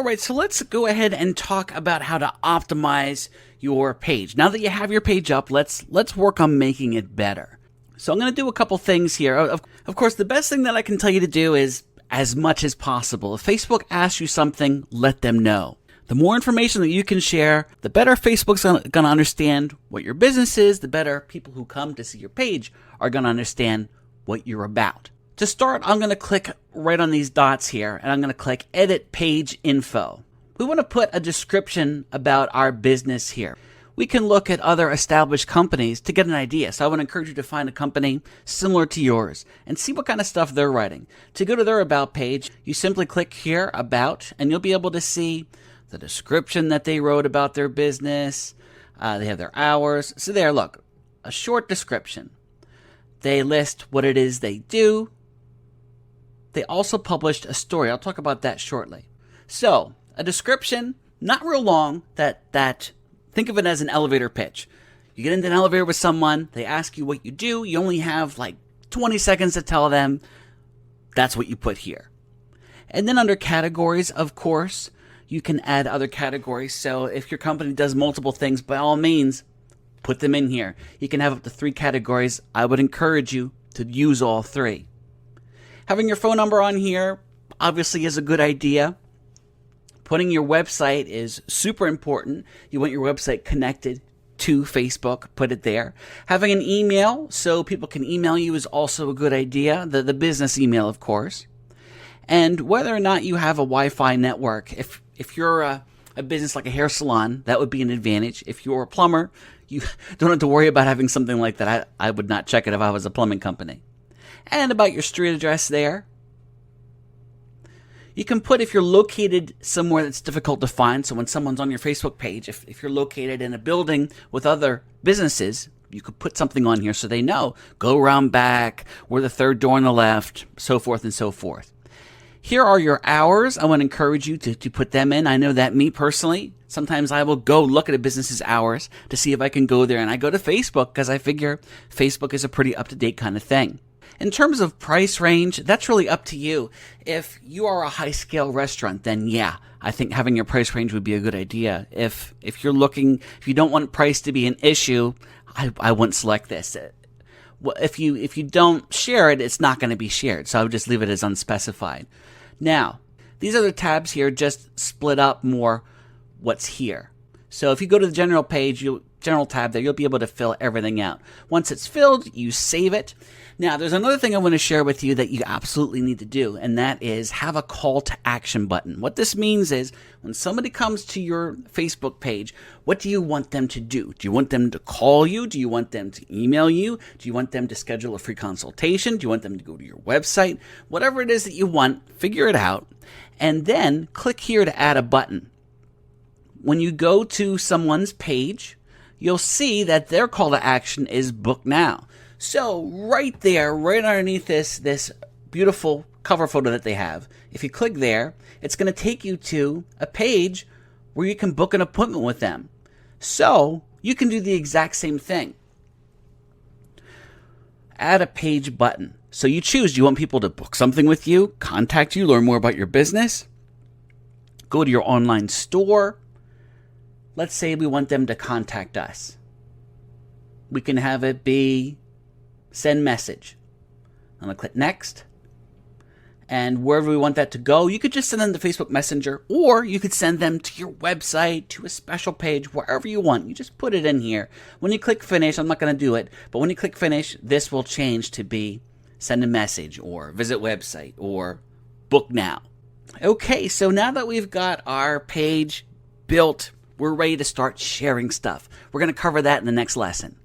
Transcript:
All right, so let's go ahead and talk about how to optimize your page. Now that you have your page up, let's work on making it better. So I'm going to do a couple things here. Of course, the best thing that I can tell you to do is as much as possible. If Facebook asks you something, let them know. The more information that you can share, the better Facebook's going to understand what your business is, the better people who come to see your page are going to understand what you're about. To start, I'm going to click right on these dots here, and I'm going to click Edit Page Info. We want to put a description about our business here. We can look at other established companies to get an idea. So I want to encourage you to find a company similar to yours and see what kind of stuff they're writing. To go to their About page, you simply click here, About, and you'll be able to see the description that they wrote about their business. They have their hours. So there, look, a short description. They list what it is they do. They also published a story. I'll talk about that shortly. So, a description, not real long, that think of it as an elevator pitch. You get into an elevator with someone, they ask you what you do, you only have like 20 seconds to tell them. That's what you put here. And then under categories, of course, you can add other categories. So if your company does multiple things, by all means, put them in here. You can have up to 3 categories. I would encourage you to use all 3. Having your phone number on here obviously is a good idea. Putting your website is super important. You want your website connected to Facebook, put it there. Having an email so people can email you is also a good idea, the business email, of course. And whether or not you have a Wi-Fi network, if you're a business like a hair salon, that would be an advantage. If you're a plumber, you don't have to worry about having something like that. I would not check it if I was a plumbing company. And about your street address there. You can put if you're located somewhere that's difficult to find. So when someone's on your Facebook page, if you're located in a building with other businesses, you could put something on here so they know. Go around back, we're the 3rd door on the left, so forth and so forth. Here are your hours. I want to encourage you to put them in. I know that me personally, sometimes I will go look at a business's hours to see if I can go there. And I go to Facebook because I figure Facebook is a pretty up-to-date kind of thing. In terms of price range, that's really up to you. If you are a high-scale restaurant, then yeah, I think having your price range would be a good idea. If you don't want price to be an issue, I wouldn't select this. If you don't share it, it's not going to be shared. So I would just leave it as unspecified. Now, these other tabs here just split up more what's here. So if you go to the general page, general tab there, you'll be able to fill everything out. Once it's filled, you save it. Now, there's another thing I want to share with you that you absolutely need to do, and that is have a call to action button. What this means is when somebody comes to your Facebook page, what do you want them to do? Do you want them to call you? Do you want them to email you? Do you want them to schedule a free consultation? Do you want them to go to your website? Whatever it is that you want, figure it out, and then click here to add a button. When you go to someone's page, you'll see that their call to action is book now. So right there, right underneath this beautiful cover photo that they have, if you click there, it's going to take you to a page where you can book an appointment with them. So you can do the exact same thing. Add a page button. So you choose, do you want people to book something with you, contact you, learn more about your business, go to your online store. Let's say we want them to contact us. We can have it be send message. I'm going to click next. And wherever we want that to go, you could just send them to Facebook Messenger, or you could send them to your website, to a special page, wherever you want. You just put it in here. When you click finish, I'm not going to do it, but when you click finish, this will change to be send a message, or visit website, or book now. Okay, so now that we've got our page built, we're ready to start sharing stuff. We're going to cover that in the next lesson.